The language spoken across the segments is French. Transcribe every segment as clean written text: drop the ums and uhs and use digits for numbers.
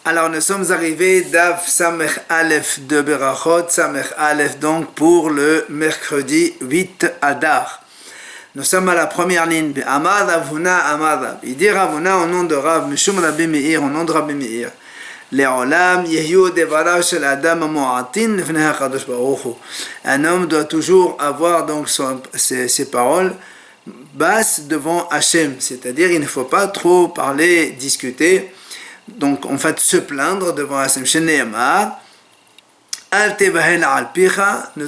Alors nous sommes arrivés d'Av Samech Aleph de Berachot, Samech Aleph donc pour le mercredi 8 Adar. Nous sommes à la première ligne. Amad Avuna Amad Rav. Il dit Ravuna au nom de Rav, Mishum Rabbi Meir, au nom de Rabbi Meir. Le'olam yehiu devarav shel adam mu'atin lifnei HaKadosh Baruch Hu. Un homme doit toujours avoir donc ses paroles basses devant Hachem, c'est-à-dire il ne faut pas trop parler, discuter, donc en fait se plaindre devant Hachem. Shene'emar al tevahel al picha, ne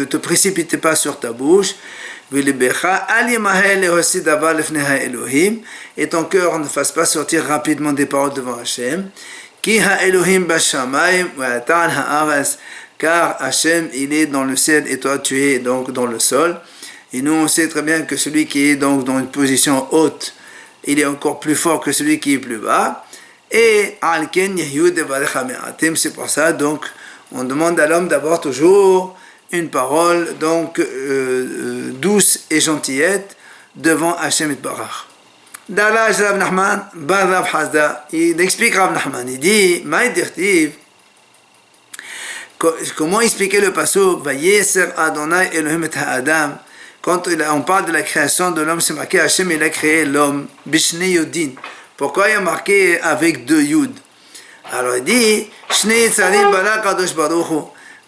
te précipite pas sur ta bouche. Et ton cœur ne fasse pas sortir rapidement des paroles devant Hachem. Car Hachem il est dans le ciel et toi tu es donc dans le sol. Et nous on sait très bien que celui qui est donc dans une position haute, il est encore plus fort que celui qui est plus bas. Et c'est pour ça donc on demande à l'homme d'avoir toujours une parole donc douce et gentillette devant Hachem Yitbarach. Dalaj Rav Nachman, Bar Rav Hasda, il explique Rav Nachman, il dit, Maïdirtiv, comment expliquer le pasuk, Vayeser Adonai Elohim et Ha'adam, quand on parle de la création de l'homme, c'est marqué Hachem, il a créé l'homme, Bishne Yudin. Pourquoi il a marqué avec deux Yud? Alors il dit, Shne Yitzarim Bala Kadosh Baruch Hu.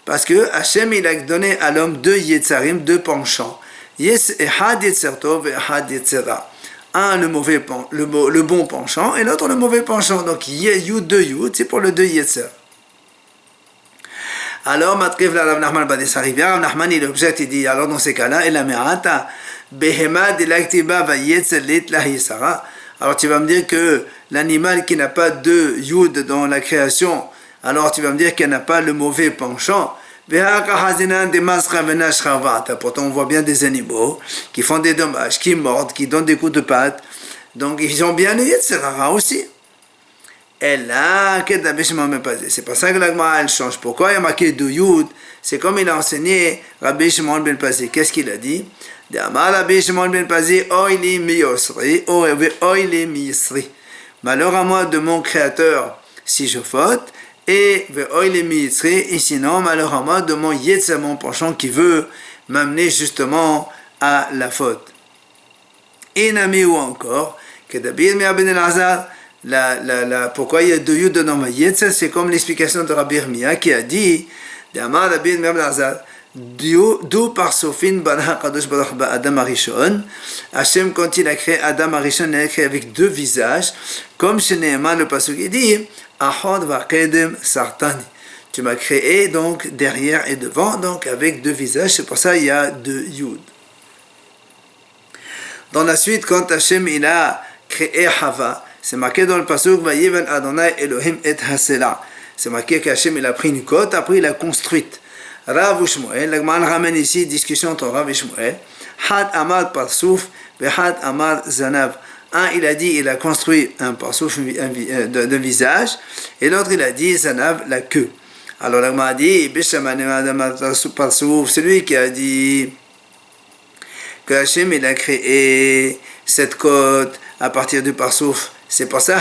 Parce que Hachem il a donné à l'homme deux Yetzarim, deux penchants. Yes Ehad Yetzer Tov et Ehad Yetzer Ra. Un le bon penchant et l'autre le mauvais penchant. Donc Yud deux Yud, c'est pour le deux Yetzer. Alors Matkef la Rav Nachman Badis arrive. Rav Nachman il objecte, il dit alors dans ces cas-là, et la Me'ata Behema de l'Aktiba va Yetzer Lit la Yisara. Alors tu vas me dire que l'animal qui n'a pas deux Yud dans la création, alors tu vas me dire qu'il n'a pas le mauvais penchant. Pourtant on voit bien des animaux qui font des dommages, qui mordent, qui donnent des coups de patte. Donc ils ont bien le Yetzer Hara aussi. Et là, c'est pour ça que la Gemara elle change. Pourquoi il y a marqué deux Yud? C'est comme il a enseigné Rabbi Shimon ben Pazi. Qu'est-ce qu'il a dit? Malheur à moi de mon créateur si je faute. Et sinon, malheur à moi de mon Yetzer, mon penchant qui veut m'amener justement à la faute. Et Nami ou encore, que Dabir Meir ben Elazar, pourquoi il y a deux Yud dans ma Yetzer, c'est comme l'explication de Rabbi Irmia qui a dit, d'Amar Dabir Meir ben Elazar, d'où par Sofin Bana Kadosh Baruch Hu Adam Arishon, Hachem quand il a créé Adam Arishon, il a créé avec deux visages, comme chez Nehemar le pasuk il dit, Ahod va kedem sartani. Tu m'as créé donc derrière et devant, donc avec deux visages, c'est pour ça il y a deux Yud. Dans la suite, quand Hachem il a créé Hava, c'est marqué dans le pasuk Vayiven Adonai Elohim et Hasela. C'est marqué qu'Hachem il a pris une côte, après il a construite. Rav Shmuel, la Gemara ramène ici discussion entre Rav et Shmuel. Had Amad Parsouf, Had Amad Zanav. Un, il a dit, il a construit un parsouf de visage, et l'autre, il a dit, Zanav, la queue. Alors, la Gemara dit, celui qui a dit que Hachem, il a créé cette côte à partir du parsouf. C'est pour ça,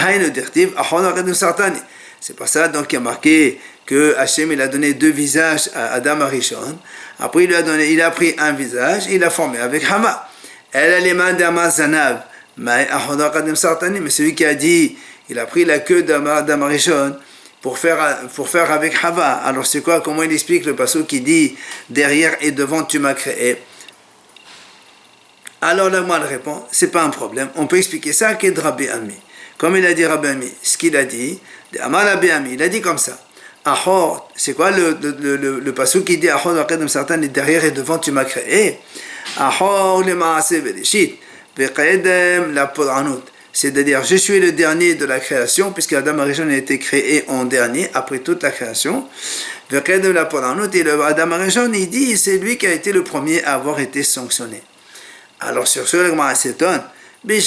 c'est pour ça, donc, il a marqué que Hachem, il a donné deux visages à Adam Arishon. Après, il a pris un visage, il l'a formé avec Hava. Elle a les mains d'Amaz Zanav. Mais celui qui a dit, il a pris la queue d'Adam Arishon pour faire avec Hava. Alors c'est quoi? Comment il explique le pasuk qui dit derrière et devant tu m'as créé? Alors là, moi, il répond, c'est pas un problème. On peut expliquer ça qu'est Rabbi Ami. Comme il a dit Rabbi Ami, ce qu'il a dit, Rabbi Ami, il a dit comme ça. Ahor, c'est quoi le pasuk qui dit Ahor derrière et devant tu m'as créé? Ahor le maaseh velishit. C'est-à-dire, je suis le dernier de la création, puisque Adam Arishon a été créé en dernier, après toute la création. Et le Adam Arishon, il dit, c'est lui qui a été le premier à avoir été sanctionné. Alors, sur ce, le Gemara s'étonne. Que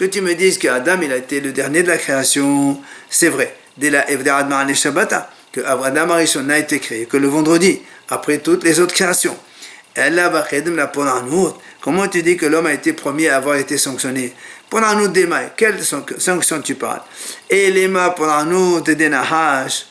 tu me dises que Adam, il a été le dernier de la création, c'est vrai. Que Adam Arishon a été créé que le vendredi, après toutes les autres créations. Comment tu dis que l'homme a été premier à avoir été sanctionné? Pour nous démailler, quelles sanctions tu parles? Et les mains pour nous te dénahage.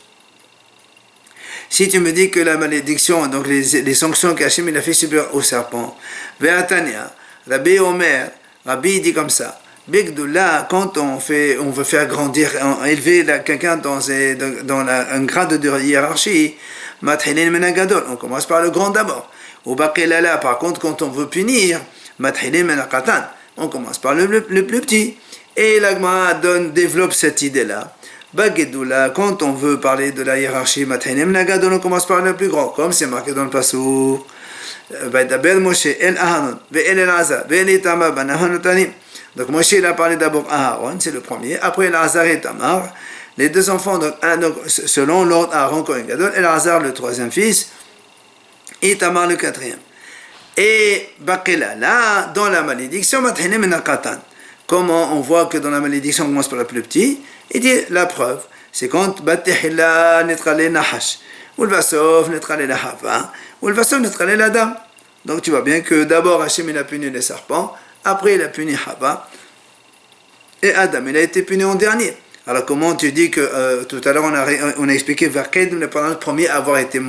Si tu me dis que la malédiction, donc les sanctions qu'Hachem il a fait subir au serpent, Ve'atania, Rabbi Omer, Rabbi dit comme ça, Bigdullah, quand on veut faire grandir, élever quelqu'un dans un grade de hiérarchie, Mathilin Menagadol, on commence par le grand d'abord. Ou Baqilala, par contre, quand on veut punir, Mathilin Menakatan, on commence par le plus petit. Et l'Agma développe cette idée-là. Bagedula, quand on veut parler de la hiérarchie, Mathanim Nagadol, on commence par le plus grand, comme c'est marqué dans le Passouk. Bel Moshe, El Aharon, El Elazar, El Itamar, Banahan Tanim. Donc Moshe il a parlé d'abord Aharon, c'est le premier. Après Elazar et Tamar, les deux enfants, donc selon l'ordre Aharon, Kohen Gadol, Elazar le troisième fils, et Tamar le quatrième. Et Bakela, là, dans la malédiction, Mathanim Nakatan. Comment on voit que dans la malédiction on commence par le plus petit? Il dit la preuve, c'est quand Batihila netrale nahash, ou le vasov netrale la hava, ou le vasov netrale la dame. Donc tu vois bien que d'abord Hachem il a puni les serpents, après il a puni Hava, et Adam il a été puni en dernier. Alors comment tu dis que tout à l'heure on a expliqué Vaked n'est pas le premier à avoir été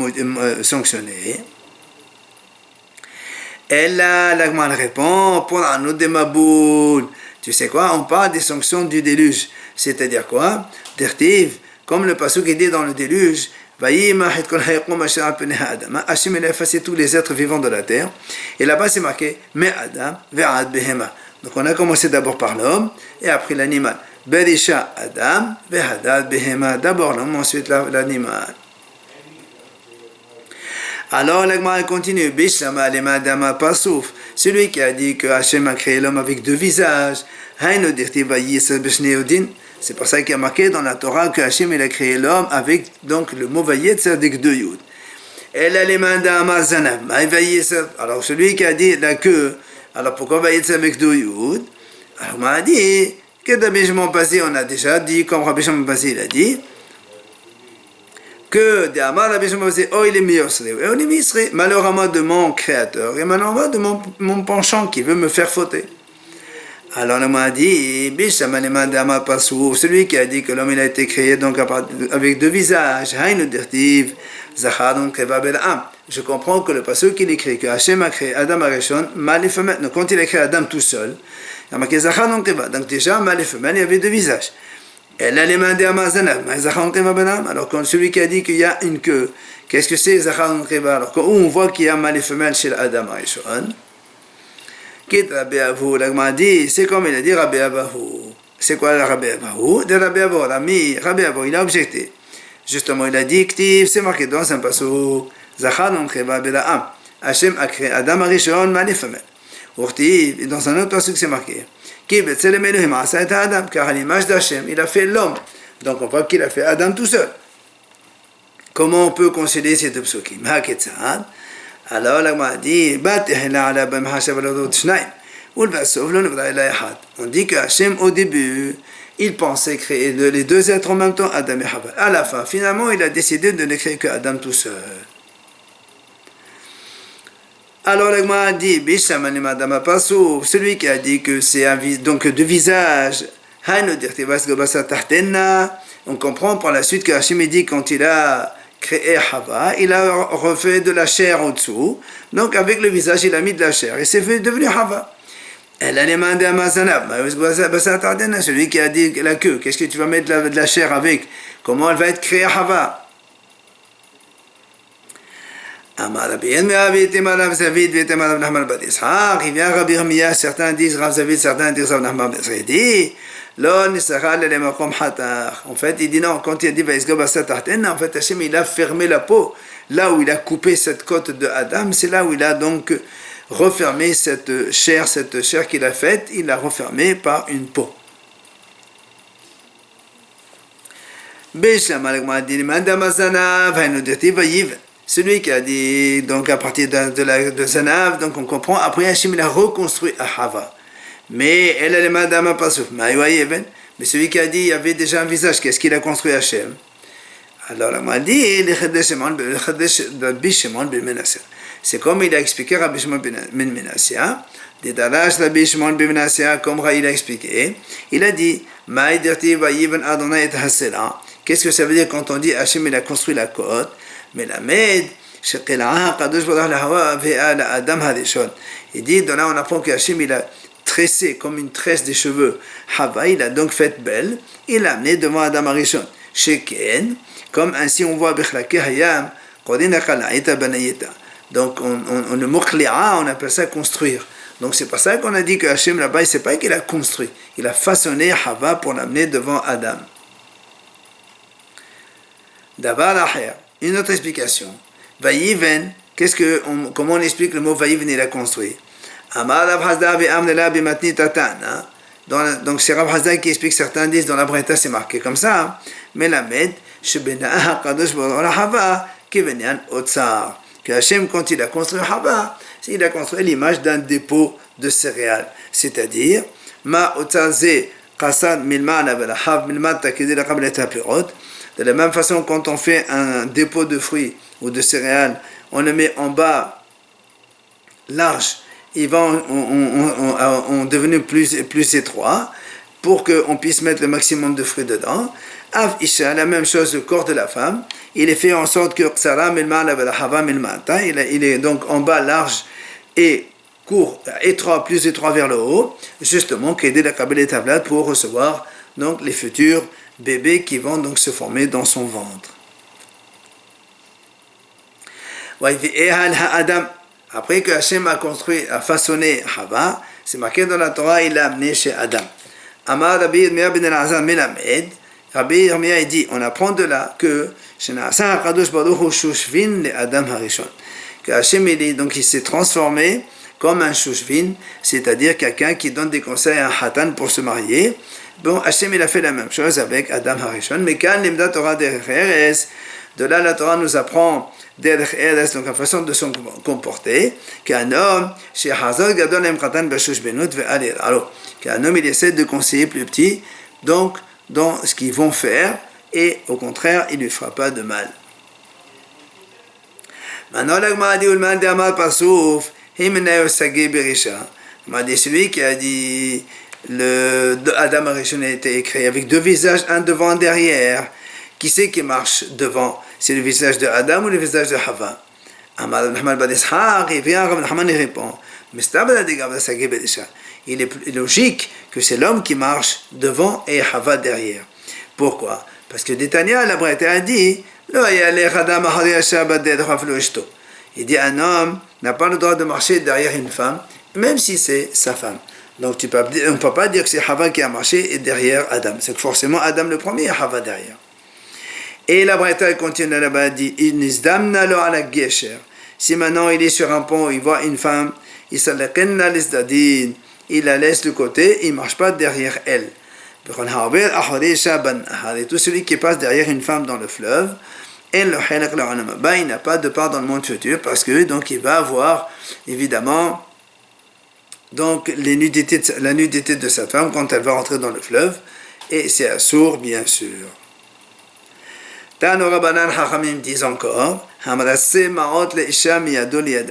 sanctionné? Et là, l'Agma répond, pour un autre des Maboul. Tu sais quoi? On parle des sanctions du déluge. C'est-à-dire quoi? Tertiv, comme le pasuk qui dit dans le déluge, Hachem il a effacé tous les êtres vivants de la terre. Et là-bas c'est marqué, Me Adam, Ve'ad Behema. Donc on a commencé d'abord par l'homme et après l'animal. Berisha Adam, Ve'adad Behema. D'abord l'homme, ensuite l'animal. Alors l'Agma continue, Bishama lema dama pasouf, celui qui a dit que Hachem a créé l'homme avec deux visages, Haino dirti vayis b'shneudin, c'est pour ça qu'il y a marqué dans la Torah que Hachem il a créé l'homme avec donc le mot vayetz avec deux yud. Elle a les mains dama zanav, alors celui qui a dit la queue, alors pourquoi vayetz avec deux yud? Alors on m'a dit que Rabbi Shimon Pazi on a déjà dit, comme Rabbi Shimon Pazi il a dit, que de Amar Rabbi Shimon Pazi, oh il est meilleur, malheureusement de mon créateur et malheureusement de mon penchant qui veut me faire fauter. Alors on m'a dit, celui qui a dit que l'homme il a été créé donc avec deux visages, je comprends que le passage qu'il écrit que Hachem a créé Adam Arishon, mâle et femelle. Donc quand il a créé Adam tout seul, il a marqué Zachar donc déjà mâle et femelle, il y avait deux visages. Elle a les mains d'Amazanav, alors quand celui qui a dit qu'il y a une queue, qu'est-ce que c'est Zachar donc alors où on voit qu'il y a mâle et femelle chez Adam Arishon. Quitte Rabbi Abahu, l'Agma dit, c'est comme il a dit Rabbi Abahu. C'est quoi le Rabbi Abahu? De Rabbi Abahu, Rabbi Abahu, il a objecté. Justement, il a dit, c'est marqué dans un passage, Zachar non kreva bela'am. Hachem a créé Adam Arishon, mâle et femelle. Et dans un autre passage, c'est marqué, car à l'image d'Hachem, il a fait l'homme. Donc on voit qu'il a fait Adam tout seul. Comment on peut concilier ces deux psukim? Alors l'Agma dit, on dit que Hachem au début, il pensait créer les deux êtres en même temps, Adam et Hava. À la fin, finalement, il a décidé de ne créer que Adam tout seul. Alors l'Agma dit, celui qui a dit que c'est donc deux visages, on comprend par la suite que Hachem dit quand il a créé Hava, il a refait de la chair en dessous, donc avec le visage il a mis de la chair et c'est devenu Hava. Elle a demandé à Mazanab, celui qui a dit la queue, qu'est-ce que tu vas mettre de la chair avec? Comment elle va être créée Hava? Il vient Rabbi Yirmiyah, certains disent Rav Zavid, certains disent Rav Nachman ben Zredi. En fait, il dit non, quand il a dit en fait, Hachem il a fermé la peau. Là où il a coupé cette côte de Adam, c'est là où il a donc refermé cette chair qu'il a faite, il l'a refermée par une peau. Celui qui a dit, donc à partir de Zanav, donc on comprend, après Hachem il a reconstruit à Hava. Mais elle a les mains d'Ama Pasouf. Mais celui qui a dit, il y avait déjà un visage, qu'est-ce qu'il a construit Hachem? Alors on m'a dit, c'est comme il a expliqué Rabbi Shimon ben Menasia, Des Darash Rabbi Shimon ben Menasseh, comme Raïl a expliqué, il a dit, qu'est-ce que ça veut dire quand on dit Hachem il a construit la côte? Mais la Med, il dit, de là on apprend que Hachem il a tressé comme une tresse des cheveux. Hava, il a donc fait belle, il l'a amené devant Adam Arishon. Sheken, comme ainsi on voit Bechlake Hayam, donc le mot Kli'a, on appelle ça construire. Donc c'est pour ça qu'on a dit que Hachem là-bas, c'est pas qu'il a construit, il a façonné Hava pour l'amener devant Adam. Davar Aher, une autre explication. Vayiven, comment on explique le mot Vayiven, il a construit? Amar Rav Hasda ve'amnela bimatni tatan. Donc c'est Rav Hasda qui explique, certains disent dans la Breta c'est marqué comme ça, mais la Med, Shebena HaKadosh Baruch Hu Hava, Kevenyan Otsar. Que Hachem, quand il a construit Hava, il a construit l'image d'un dépôt de céréales. C'est-à-dire, Ma Otsaze Kasad Milman Avelahav Milman Takede la Kabbalat Pirot. De la même façon, quand on fait un dépôt de fruits ou de céréales, on le met en bas large, ils vont devenir plus étroit pour qu'on puisse mettre le maximum de fruits dedans. Av Isha, la même chose, le corps de la femme, il est fait en sorte que il est donc en bas large et court, étroit, plus étroit vers le haut, justement, qu'aider la Kabbalah Tavlat pour recevoir donc les futurs bébés qui vont donc se former dans son ventre. Après que Hachem a façonné Hava, c'est marqué dans la Torah, il l'a amené chez Adam. Amar Rabbi Yirmiyah ben Elazar Melamed, Rabbi Yirmiyah dit, on apprend de là que que Hachem il s'est transformé comme un shushvin, c'est-à-dire quelqu'un qui donne des conseils à un hatan pour se marier. Bon, Hachem il a fait la même chose avec Adam Harishon, mais quand l'imda Torah derech eres, de là la Torah nous apprend derech eres, donc la façon de se comporter, qu'un homme, chez Hazar gadol em chatan b'shushbenut ve'alir. Alors, qu'un homme il essaie de conseiller plus petit, donc dans ce qu'ils vont faire, et au contraire, il ne lui fera pas de mal. Maintenant, l'agma dit ulman d'amar pasouf, himenayo sagé berisha. M'a dit celui qui a dit Adam Arishon a été créé avec deux visages, un devant, un derrière. Qui c'est qui marche devant? C'est le visage de Adam ou le visage de Hava? Amar Rav Nachman ben Ishaq, et bien Rav Nachman répond, il est logique que c'est l'homme qui marche devant et Hava derrière. Pourquoi? Parce que Détania, la Breta a dit, il dit un homme n'a pas le droit de marcher derrière une femme, même si c'est sa femme. Donc on ne peut pas dire que c'est Hava qui a marché et derrière Adam. C'est que forcément Adam le premier et Hava derrière. Et la Breta continue là-bas, dit, si maintenant il est sur un pont, il voit une femme, il la laisse de côté, il ne marche pas derrière elle. Et tout celui qui passe derrière une femme dans le fleuve, il n'a pas de part dans le monde futur, parce que donc il va avoir évidemment donc la nudité de sa femme quand elle va rentrer dans le fleuve, et c'est assourd bien sûr. Tano Rabbanan Chachamim disent encore,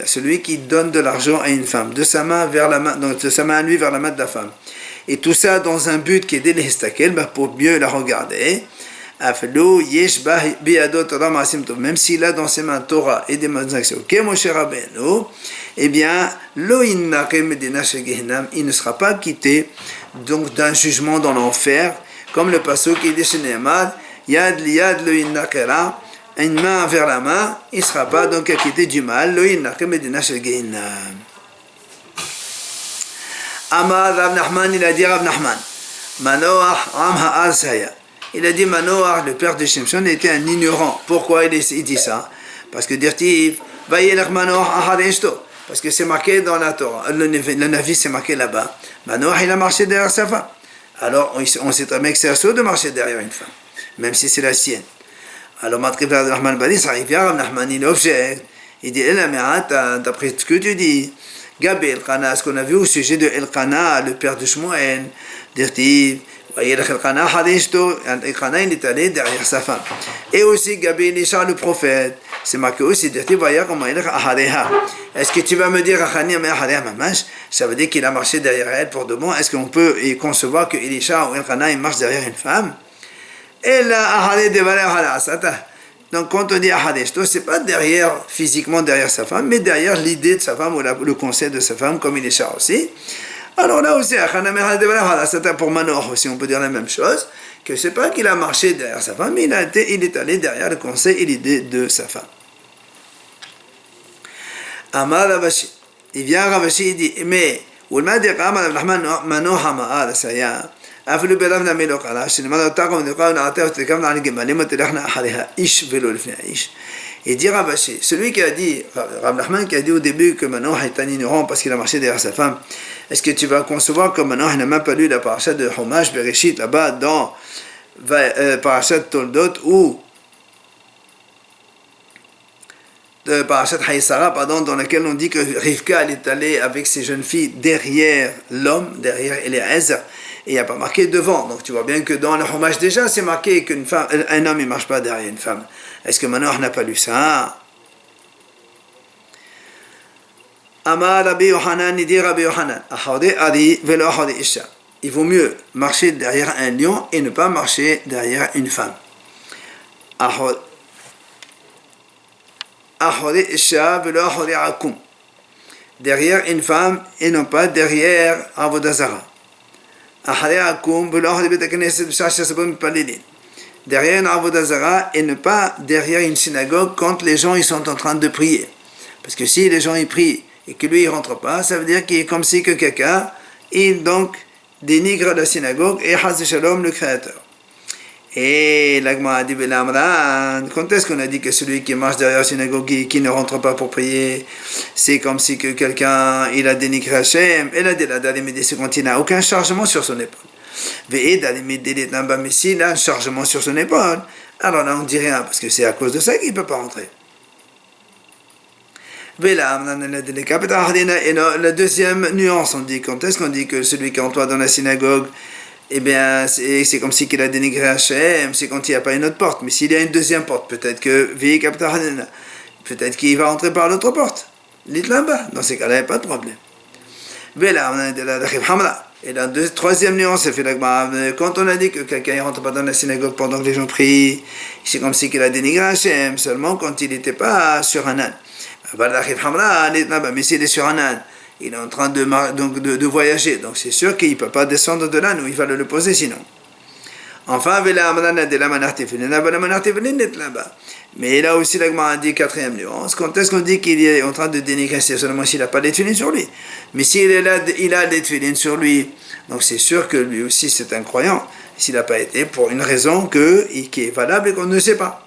celui qui donne de l'argent à une femme, de sa main vers la main, donc de sa main à lui vers la main de la femme. Et tout ça dans un but qui est d'Elestakel, pour mieux la regarder. Même s'il a dans ses mains Torah et des bonnes actions, eh bien, il ne sera pas quitté donc d'un jugement dans l'enfer, comme le pasuk qui dit chez Nehemar, Yad liyad lo innakera, une main vers la main, il ne sera pas donc acquitté du mal, lo innakem medina shel gehinam. Amar Rav Nachman, il a dit Rav Nachman, Manoach Ram Ha'azaya. Il a dit Manoach, le père de Shimshon, était un ignorant. Pourquoi il dit ça? Parce que Dirtiv, Vayelech Manoach Ahad Eshto. Parce que c'est marqué dans la Torah, le Navi c'est marqué là-bas. Manoach, il a marché derrière sa femme. Alors on sait très bien que c'est assaut de marcher derrière une femme, même si c'est la sienne. Alors Matrib Rav Nachman Badi, ça arrive, Rav Nachman, il objecte. Il dit, d'après ce que tu dis, Gabi Elkana, ce qu'on a vu au sujet de Elkana, le père de Shmuel, Dirtiv, Elkana, il est allé derrière sa femme. Et aussi Gabi Elisha, le prophète, c'est marqué aussi, est-ce que tu vas me dire, ça veut dire qu'il a marché derrière elle pour de bon? Est-ce qu'on peut y concevoir que Elisha ou Elkana il marche derrière une femme? Et là, donc quand on dit ahadeshto, c'est pas derrière, physiquement derrière sa femme, mais derrière l'idée de sa femme ou le conseil de sa femme, comme Elisha aussi. Alors là aussi, pour Manoach aussi, on peut dire la même chose, que c'est pas qu'il a marché derrière sa femme, mais il est allé derrière le conseil et l'idée de sa femme. Amar Ravashi, il vient Ravashi, il dit, mais, אפילו בלב נמי לא קלה, שנאמר אותה כמו נקרא ונעתה ותקם נעלי גמלים ותלכנה אחריה איש ולא לפני האיש. Et dit Ravashi, celui qui a dit, Rav Nachman qui a dit au début que Manoach est un ignorant parce qu'il a marché derrière sa femme, est-ce que tu vas concevoir que Manoach n'a même pas lu la parasha de Chumash Bereshit là-bas dans parasha Toldot ou de parasha Haïsara, pardon, dans laquelle on dit que Rivka elle est allée avec ses jeunes filles derrière l'homme, derrière Eliezer, et il n'y a pas marqué devant. Donc tu vois bien que dans le Chumash déjà c'est marqué qu'un homme ne marche pas derrière une femme. Est-ce que Manoach n'a pas lu ça? Amar Rabbi Yohanan, dit Rabbi Yohanan, il vaut mieux marcher derrière un lion et ne pas marcher derrière une femme. Derrière une femme et non pas derrière Avodah Zara. Derrière une Avodah Zara et ne pas derrière une synagogue quand les gens ils sont en train de prier. Parce que si les gens ils prient et que lui il rentre pas, ça veut dire qu'il est comme si que quelqu'un il donc dénigre la synagogue et Haz Shalom le Créateur. Et l'Agma a dit quand est-ce qu'on a dit que celui qui marche derrière la synagogue qui ne rentre pas pour prier, c'est comme si que quelqu'un il a dénigré Hachem, et là il n'a aucun chargement sur son épaule. Mais s'il a un chargement sur son épaule, alors là on dit rien, parce que c'est à cause de ça qu'il ne peut pas rentrer. Et la deuxième nuance, on dit, quand est-ce qu'on dit que celui qui entre dans la synagogue, eh bien, c'est comme si qu'il a dénigré Hachem, c'est quand il n'y a pas une autre porte. Mais s'il y a une deuxième porte, peut-être qu'il va rentrer par l'autre porte. Dans ces cas-là, il n'y a pas de problème. Et la troisième nuance, c'est quand on a dit que quelqu'un ne rentre pas dans la synagogue pendant que les gens prient, c'est comme si qu'il a dénigré Hachem, seulement quand il n'était pas sur un âne. Mais s'il est sur un âne, il est en train de voyager, donc c'est sûr qu'il ne peut pas descendre de l'âne, ou il va le poser sinon. Enfin, mais là aussi, l'Agma a dit quatrième nuance. Quand est-ce qu'on dit qu'il est en train de dénigrer? C'est seulement s'il n'a pas des tefilines sur lui. Mais s'il est là, il a des tefilines sur lui, donc c'est sûr que lui aussi c'est un croyant. S'il n'a pas été pour une raison qui est valable et qu'on ne sait pas.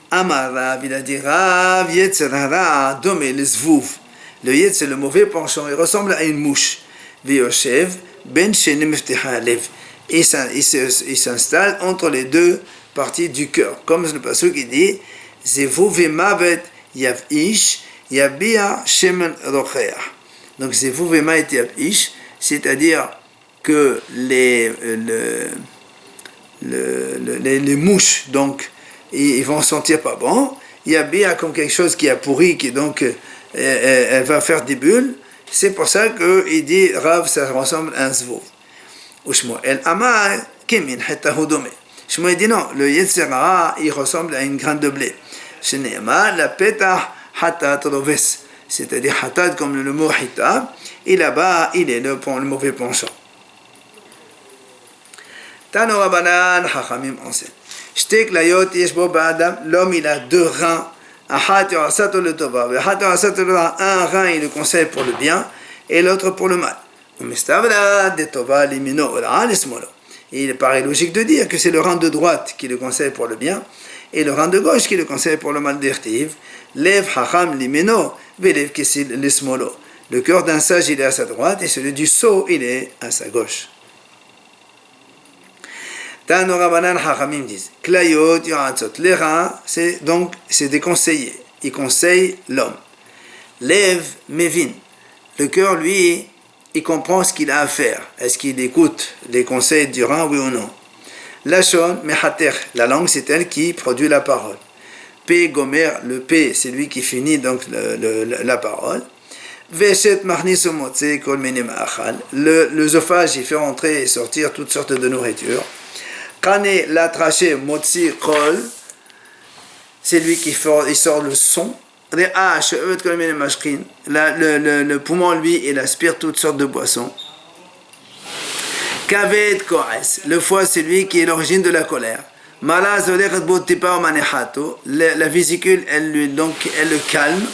Amar Rav, il a dit Rav Yetzer Hara domé le zvouv. Le yetz c'est le mauvais penchant, il ressemble à une mouche. Veyoshev ben shenem meftecha alev. Il s'installe entre les deux parties du cœur. Comme le passage qui dit Zevu vemavet yav ish yabia shemen rocheach. Donc Zevu vemavet yav ish, c'est-à-dire que les mouches, donc, ils vont sentir pas bon. Il y a bien comme quelque chose qui a pourri, qui donc elle va faire des bulles. C'est pour ça qu'il dit Rav, ça ressemble à un zvouv. Ou Shmuel Amar Kemin Hetahu Dome. Shmuel dit non, le Yetzer Hara il ressemble à une graine de blé. Shneema la Petah Hatat Roves, c'est-à-dire Hatat comme le mot Hita, et là-bas il est le mauvais penchant. Tano Rabbanan Chachamim enseigne. L'homme il a deux reins, un rein il le conseille pour le bien et l'autre pour le mal. Et il paraît logique de dire que c'est le rein de droite qui le conseille pour le bien et le rein de gauche qui le conseille pour le mal. Le cœur d'un sage il est à sa droite et celui du sot il est à sa gauche. Tano Rabbanan Chachamim disent Klayot Yohatzot. Les reins, c'est des conseillers. Ils conseillent l'homme. Lev Mevin. Le cœur, lui, il comprend ce qu'il a à faire. Est-ce qu'il écoute les conseils du rein, oui ou non? Lachon mehater, la langue c'est elle qui produit la parole. P gomer, le P c'est lui qui finit donc la parole. Veshet machnis motze kol mene ma'achal, l'œsophage il fait entrer et sortir toutes sortes de nourriture. Kane la trachée motzi kol, c'est lui qui sort le son. Le poumon lui il aspire toutes sortes de boissons. Kaved koes, le foie c'est lui qui est l'origine de la colère. Malaz la vésicule elle le calme.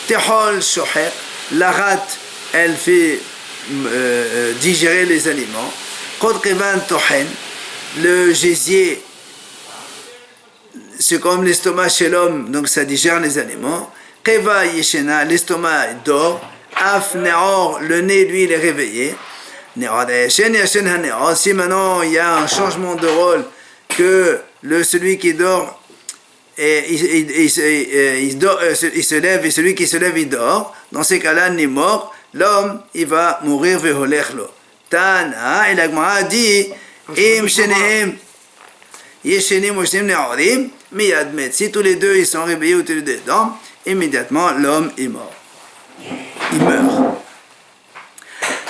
Tehol shoher, la rate elle fait digérer les aliments. Kodkevan tohen, le gésier c'est comme l'estomac chez l'homme, donc ça digère les aliments. Keva yeshena, l'estomac dort. Af neor, le nez lui il est réveillé. Si maintenant il y a un changement de rôle, que celui qui dort, il se lève et celui qui se lève il dort, dans ces cas-là, il est mort, l'homme il va mourir veholechlo. Tana, et la Gemara dit, im shenehem, yeshenim oshem ne'orim, miyadmet. Si tous les deux ils sont réveillés ou tous les deux dorment, immédiatement l'homme est mort. Il meurt.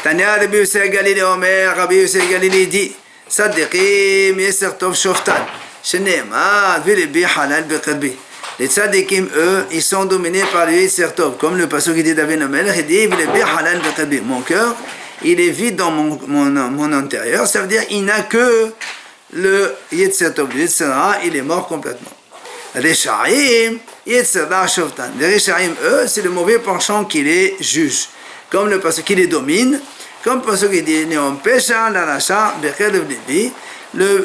Tania Rabbi Yosef Galilée Omer, Rabbi Yosef Galilée dit, Sadiqim Yeser Tov Shoftan, Sheneema, Velebi Halal Beqadbi. Les tzadikim, eux, ils sont dominés par le Yeser Tov, comme le passage qui dit David Omer, il dit Velebi Halal Beqadbi. Mon cœur, il est vide dans mon intérieur, ça veut dire il n'a que le Yeser Tov, le Yeser Ra, il est mort complètement. Reshaim Yeser Ra Shoftan. Les Reshaim, eux, c'est le mauvais penchant qui les juge, comme le passage qui les domine. Comme pour ce qui dit, Néon Pécha, la Racha, Bechedev Libi,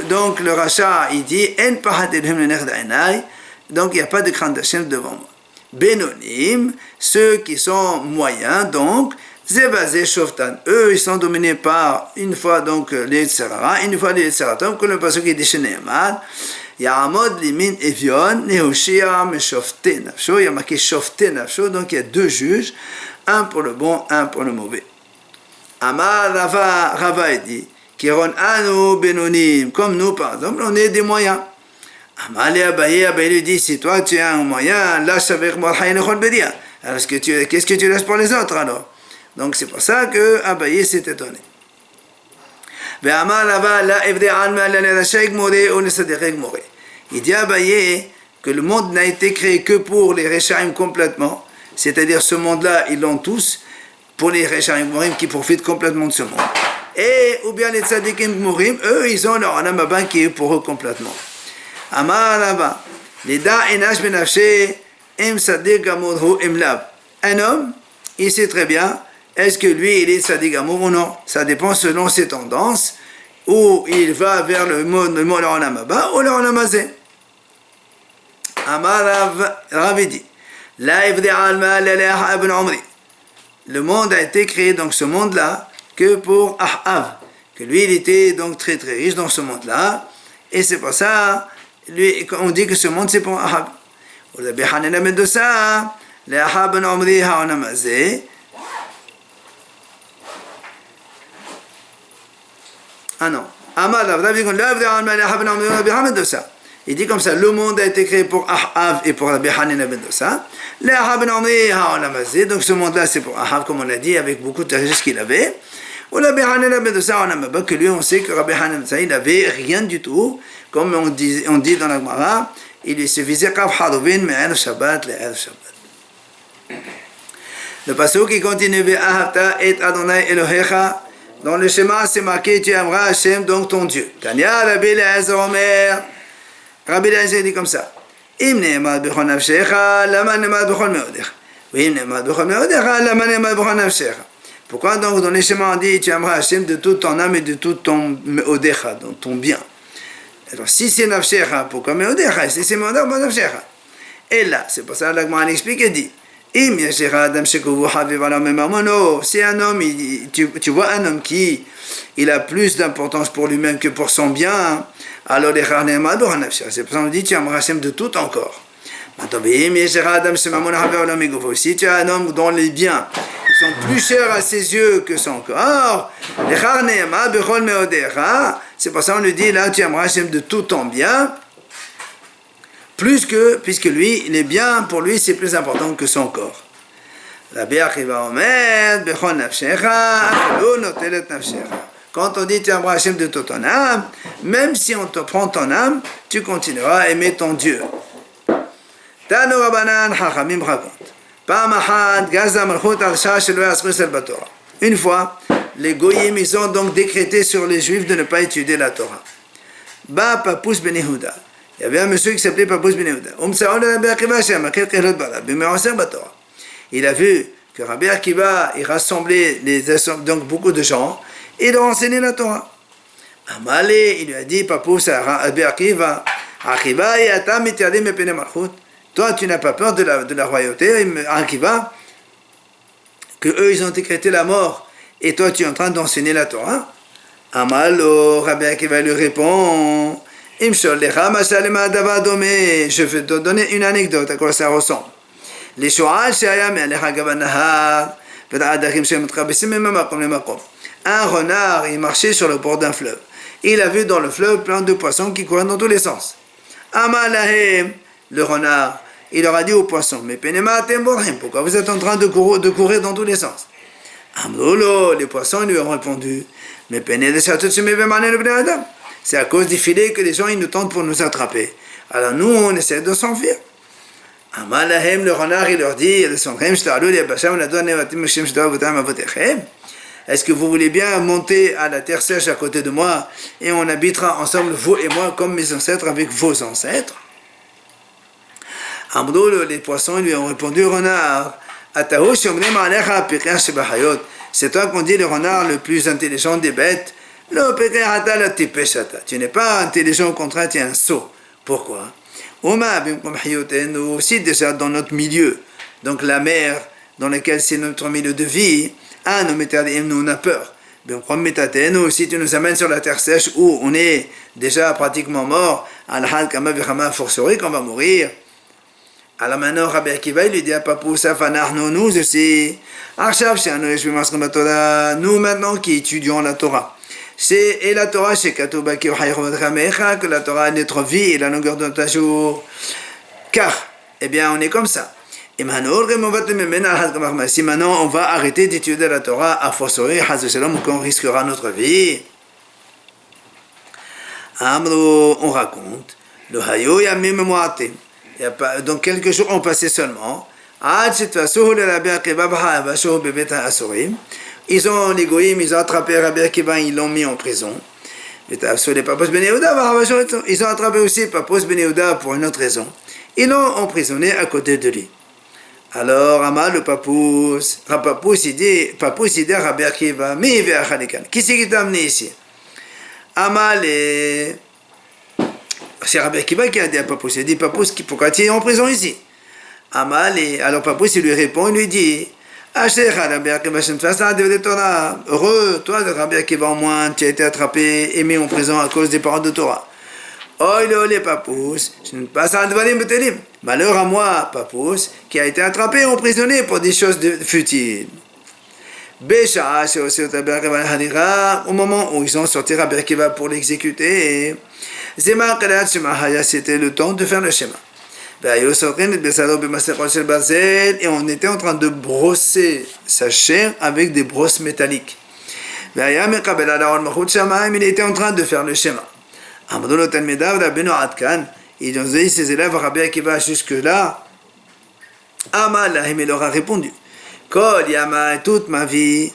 donc le Racha, il dit, En Pahadelhem le Nechdainai, donc il n'y a pas de crainte d'Hachem devant moi. Benonim, ceux qui sont moyens, donc, Zebazé Shoftan, eux, ils sont dominés par, une fois donc les Tzerara, une fois les Tzeratom, comme le passage qui dit chez Nehemad, Ya'amod Limin Evion, Nehoshia, Meshofte Nafsho, il y a marqué Shofte Nafsho, donc il y a deux juges, un pour le bon, un pour le mauvais. Amar Rava dit, Kiron Anu Benonim, comme nous par exemple, on est des moyens. Amar le Abaye lui dit, si toi tu as un moyen, lâche avec Morhaï Nechol Bedia. Alors qu'est-ce que tu laisses pour les autres alors? Donc c'est pour ça que Abaye s'est étonné. Amar Rava la Evde Alma la Nerashek More ou le Saderek More. Il dit à Abaye que le monde n'a été créé que pour les Rechaim complètement, c'est-à-dire ce monde-là, ils l'ont tous, pour les Rechaim Morim qui profitent complètement de ce monde. Et, ou bien les Tzadikim Morim, eux, ils ont leur Anam Abba qui est pour eux complètement. Amar Rabba, les Da Enash Benafshe, Em Sadik Amur Em Lab. Un homme, il sait très bien, est-ce que lui, il est Sadik Amur ou non? Ça dépend selon ses tendances, ou il va vers le mot leur Anam Abba, ou leur Anam Azé. Amar Rabbi dit, La Evde Alma Leleha Ibn Omri. Le monde a été créé, donc ce monde-là, que pour Ahav, que lui, il était donc très très riche dans ce monde-là, et c'est pour ça, lui, on dit que ce monde c'est pour Ahav. Ah non. Il dit comme ça, le monde a été créé pour Ahav et pour Rabbi Hanina ben Dosa. Donc ce monde-là, c'est pour Ahav, comme on l'a dit, avec beaucoup de richesses qu'il avait. Ou Rabbi Hanina ben Dosa, que lui, on sait que Rabbi Hanina ben Dosa, il n'avait rien du tout. Comme on dit dans la Gemara, il lui suffisait Kav Harovin, mais Erev Shabbat, le Erev Shabbat. Le passage qui continue, Ve'ahavta et Adonai Elohecha. Dans le schéma, c'est marqué, tu aimeras Hashem, donc ton Dieu. Tanya, Rabbi Eliezer Omer. Rabbi Eliezer dit comme ça. Im ne'emad b'chol nafshecha, lama ne'emad b'chol meodecha. Im ne'emad b'chol meodecha, lama ne'emad b'chol nafshecha. Pourquoi donc dans les schémas on dit tu aimeras Hashem de toute ton âme et de tout ton meodecha, donc ton bien. Alors si c'est nafshecha, pourquoi meodecha? Si c'est meodecha, pourquoi nafshecha? Et là, c'est pour ça que la Gemara explique et dit Im yashecha adam shekovu haviv ala memamono. Si un homme, tu vois un homme qui il a plus d'importance pour lui-même que pour son bien, alors les c'est pour ça qu'on dit tu aimeras Hashem de tout encore. Si tu as un homme dont les biens sont plus chers à ses yeux que son corps. C'est pour ça qu'on lui dit là, tu aimeras Hachem de tout ton bien, puisque lui, les biens pour lui, c'est plus important que son corps. Rabbi Akiva Omer, Bechol Nafshecha, Afelo Notelet Nafshecha. Quand on dit tu aimeras Hachem de toute ton âme, même si on te prend ton âme, tu continueras à aimer ton Dieu. Tano Rabbanan Chachamim raconte. Une fois, les Goyim, ils ont donc décrété sur les Juifs de ne pas étudier la Torah. Ba Papus Ben Yehuda. Il y avait un monsieur qui s'appelait Papus Ben Yehuda. Il a vu que Rabbi Akiva, il rassemblait donc beaucoup de gens et il leur enseignait la Torah. Amalé, il lui a dit, Papus à Rabbi Akiva, Akiva et Atam Itiadim et Pene Malchut. Toi, tu n'as pas peur de la royauté, Akiva, que eux, ils ont décrété la mort, et toi, tu es en train d'enseigner la Torah. Amalo, Rabbi Akiva lui répond, je vais te donner une anecdote, à quoi ça ressemble. Les Shoal, un renard, il marchait sur le bord d'un fleuve. Il a vu dans le fleuve plein de poissons qui couraient dans tous les sens. Amalahem, le renard, il leur a dit aux poissons, mais pourquoi vous êtes en train de courir dans tous les sens? Amrolo, les poissons lui ont répondu, mais c'est à cause des filets que les gens ils nous tentent pour nous attraper. Alors nous, on essaie de s'enfuir. Amalahem, le renard, il leur dit, est-ce que vous voulez bien monter à la terre sèche à côté de moi et on habitera ensemble, vous et moi, comme mes ancêtres avec vos ancêtres? Amrou, les poissons lui ont répondu, renard, c'est toi qu'on dit le renard le plus intelligent des bêtes. Tu n'es pas intelligent, au contraire, tu es un sot. Pourquoi? Aussi déjà dans notre milieu, donc la mer dans laquelle c'est notre milieu de vie, nous on a peur. Si tu nous amènes sur la terre sèche où on est déjà pratiquement mort, forcerie qu'on va mourir. Alors maintenant, Rabbi Akiva, il lui dit à Papou, nous aussi, nous maintenant qui étudions la Torah. Et la Torah, c'est que la Torah est notre vie et la longueur de notre jour. Car, eh bien, on est comme ça. Si maintenant on va arrêter d'étudier la Torah, à forcerie, qu'on risquera notre vie. On raconte, le hayo yamim mu'atim. Donc quelques jours ont passé seulement. Les Goïm, ils ont attrapé Rabbi Akiva, ils l'ont mis en prison. Ils ont attrapé aussi Papus Ben Yehuda pour une autre raison. Ils l'ont emprisonné à côté de lui. Alors Amal, le Papus, il dit à Rabbi Akiva, qui c'est qui t'a amené ici? Amal et... C'est Rabbi Akiva qui a dit à Papus, il dit, Papus, pourquoi tu es en prison ici? Amal, et alors Papus, il lui répond, il lui dit, heureux, toi, Rabbi Akiva, au moins, tu as été attrapé et mis en prison à cause des paroles de Torah. Malheur à moi, Papus, qui a été attrapé et emprisonné pour des choses futiles. Au moment où ils ont sorti Rabbi Akiva pour l'exécuter, c'était le temps de faire le schéma. Et on était en train de brosser sa chair avec des brosses métalliques. Il était en train de faire le schéma. Ils ont dit ses élèves, Rabbi Akiva, jusque-là, il leur a répondu, toute ma vie,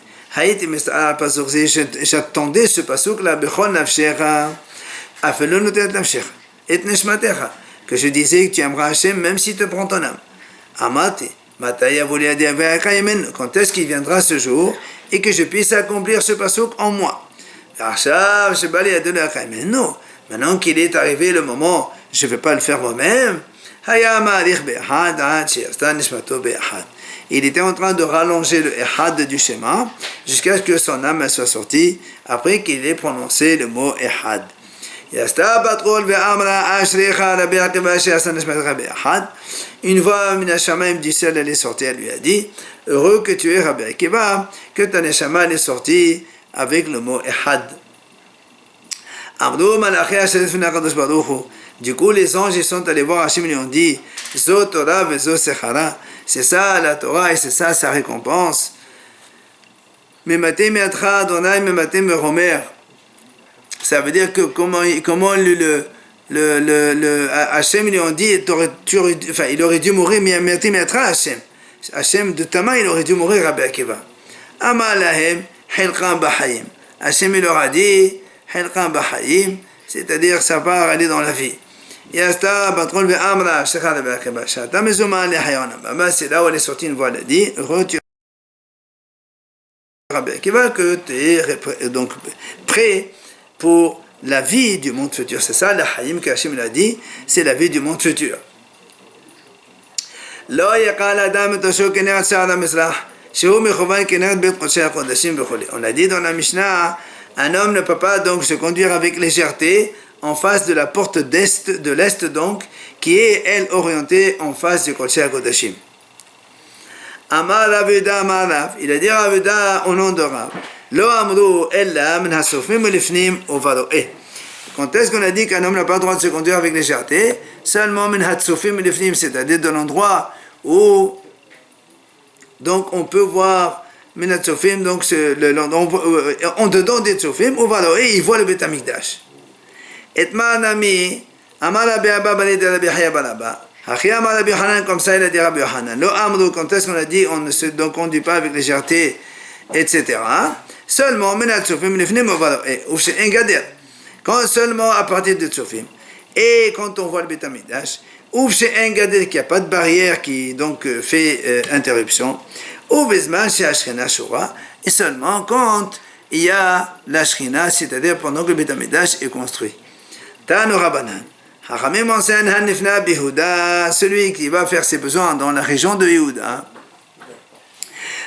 j'attendais ce pasuk-là, que je disais que tu aimeras Hachem même si tu prends ton âme. Quand est-ce qu'il viendra ce jour et que je puisse accomplir ce pasuk en moi? Mais non, maintenant qu'il est arrivé le moment, je ne vais pas le faire moi-même. Il était en train de rallonger le Ehad du schéma jusqu'à ce que son âme soit sortie après qu'il ait prononcé le mot Ehad. Une fois, Mina Shamaim du ciel, elle est sortie, elle lui a dit, heureux que tu es, Rabbi Akiva, que ta neshama est sortie avec le mot Ehad. Du coup, les anges ils sont allés voir Hachem et lui ont dit, Zo Torah ve Zo Sechara, c'est ça la Torah et c'est ça sa récompense. Memate me'atra Adonai memate me'romer. Ça veut dire que comment Hachem lui ont dit, il aurait dû mourir, memate me'atra Hachem. Hachem de ta main, il aurait dû mourir, Rabbi Akiva. Ama lahem hilqan b'hayim. Hachem il leur a dit, hilqan b'hayim, c'est-à-dire ça va aller dans la vie. Yasta batrol ve'amra shechad Rabbi Akiva. Shata mezuma lehayona. C'est là où elle est sortie une voix, elle a dit, heureux tu Rabbi Akiva, que tu es donc prêt pour la vie du monde futur. C'est ça, la hayim que Hachem l'a dit, c'est la vie du monde futur. On a dit dans la Mishnah, un homme ne peut pas donc se conduire avec légèreté en face de la porte de l'est donc, qui est elle orientée en face du Kodesh HaKodashim. Amar Ravuda Amar Rav, il a dit Ravuda au nom de Rav, Lo amru ella min hasofim ulifnim uvaroe. Quand est-ce qu'on a dit qu'un homme n'a pas le droit de se conduire avec légèreté? Seulement min hasofim ulifnim, c'est-à-dire de l'endroit où donc on peut voir min hasofim, donc en dedans des tsofim, uvaroe, il voit le Beit HaMikdash. Et ma'anami Amar Rabbi Abba bani de Rabbi Chaya bar Abba. Comme ça il a dit Rabbi Yohanan. Lo amru, quand est-ce qu'on a dit on ne se conduit pas avec légèreté, etc. Seulement, quand seulement à partir de Tsofim, et quand on voit le Beit HaMikdash, ou chez un gader qui n'a pas de barrière qui donc fait interruption, ou vezman chez Ashkena Shura, et seulement quand il y a la Shkina, c'est-à-dire pendant que le Beit HaMikdash est construit. Tanu Rabbanan. Hachamim enseigne Hanifna Bihuda, celui qui va faire ses besoins dans la région de Yehuda.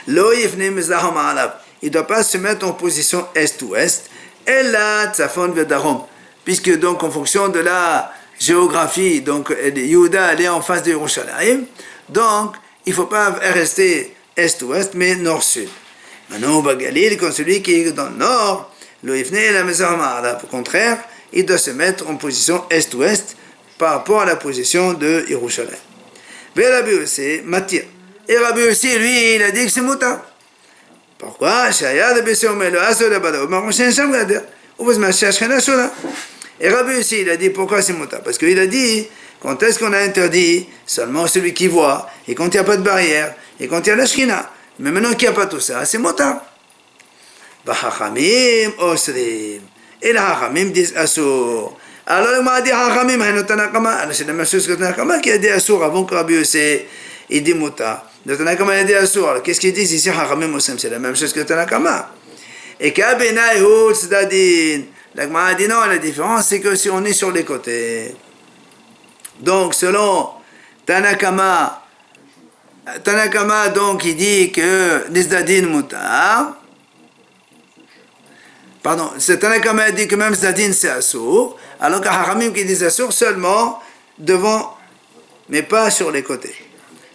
Lo yifne mizrahom alav. Il ne doit pas se mettre en position est-ouest. Ella tzafon vedarom. Puisque donc en fonction de la géographie, donc Yehuda elle est en face de Yerushalayim. Donc il ne faut pas rester est-ouest, mais nord-sud. Maintenant au Bagalil, quand celui qui est dans le nord, lo yifne la mizrahom alav. Au contraire, il doit se mettre en position est-ouest par rapport à la position de Yerushalayim. Mais Rabbi aussi, Matir. Et Rabbi aussi, lui, il a dit que c'est mouta. Pourquoi? Et Rabbi aussi, il a dit pourquoi c'est mouta? Parce qu'il a dit, quand est-ce qu'on a interdit? Seulement celui qui voit, et quand il n'y a pas de barrière, et quand il y a la shkina. Mais maintenant qu'il n'y a pas tout ça, c'est mouta. Bahachamim osrim. Et les Hachamim disent Assour. Alors il m'a dit Hachamim, alors c'est la même chose que Tanakama qui a dit Assour avant que Rabbi Yossé il dit Mouta. Le Tanakama a dit Assour. Alors qu'est-ce qu'ils disent ici Hachamim Osem? C'est la même chose que Tanakama. Et qu'Abenai Hout Zdadin. L'Agma a dit non, la différence c'est que si on est sur les côtés. Donc selon Tanakama donc il dit que Zdadin Mouta. Pardon, c'est Tanakama a dit que même Zdadin c'est Assour, alors qu'à Haramim qui dit Assour seulement devant, mais pas sur les côtés.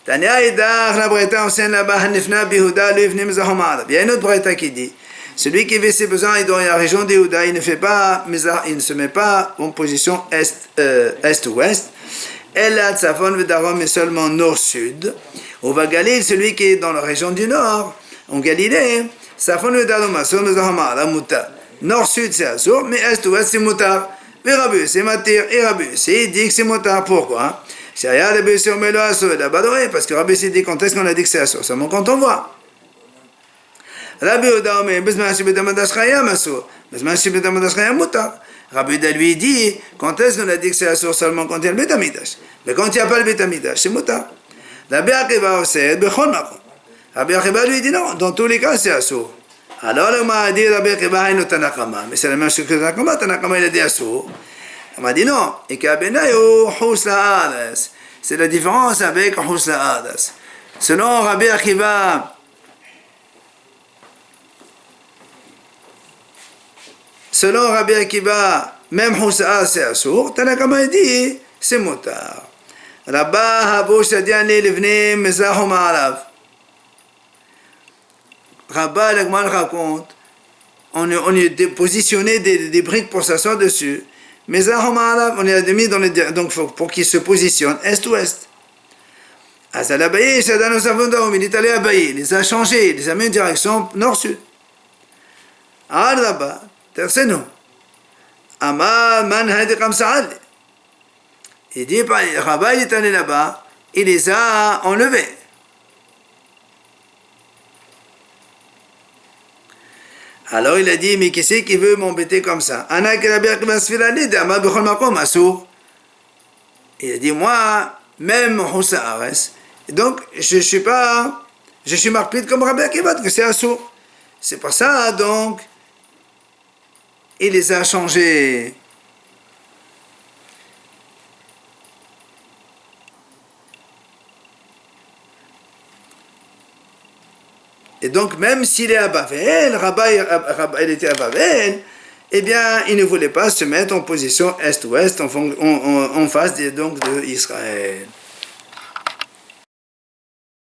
Tania Idar, la Breta enseigne là-bas, Hanifna Bihuda, Livnim Zahomar. Il y a une autre Breta qui dit, celui qui fait ses besoins et dans la région d'Yehuda, il ne se met pas en position est-ouest. Elle Tzafon Vedarom est seulement nord-sud. Au Vagalil, celui qui est dans la région du nord, en Galilée, Safon Vedarom, Assour Zahomar, la Mouta. Nord-sud c'est Assour, mais est-ouest c'est Moutar. Mais Rabbi c'est Matir, et Rabbi c'est dit que c'est Moutar. Pourquoi? Parce que Rabbi dit quand est-ce qu'on a dit que c'est Assour? Seulement quand on voit. Rabbi Odaome, Bezman Shibetamadach Chayam Assour, Bezman Shibetamadach Chayam Moutar. Rabbi Oda lui dit quand est-ce qu'on a dit que c'est Assour? Seulement quand il y a le Beit HaMikdash. Mais quand il n'y a pas le Beit HaMikdash, c'est Moutar. Rabbi Akiva Osed, Bechol Makom. Rabbi Akiva lui dit non, dans tous les cas c'est Assour. Alors on m'a dit Rabbi Akiva Hainu Tanakama, mais c'est la même chose que Tanakama. Tanakama il a dit Assour. On m'a dit non, et qu'Abenayu Hous La'adas. C'est la différence avec Hous La'adas. Selon Rabbi Akiva, même Houssa c'est assour, Tanakama dit c'est motard. Rabba Habo Shadiani Livni Mezahom Arav. Rabba Lagman raconte, on est positionné des briques pour s'asseoir dessus. Mezahom Arav, on les a mis dans les, donc pour qu'ils se positionnent est-ouest. Azalabaye, Shadano Savondaum, il est allé à Baye, il les a changés, il les a mis en direction nord-sud. Rabba, Terseno. Ama man hadi Kamsaal. Il dit, Rabba est allé là-bas, il les a enlevés. Alors il a dit, mais qui c'est qui veut m'embêter comme ça? Il a dit, moi, même Houssa Ares, donc je suis marqué comme Rabbi Akiva, que c'est assourd. C'est pour ça, donc, il les a changés. Et donc, même s'il est à Bavel, Rabba il était à Bavel, eh bien, il ne voulait pas se mettre en position est-ouest, en face donc, de Israël.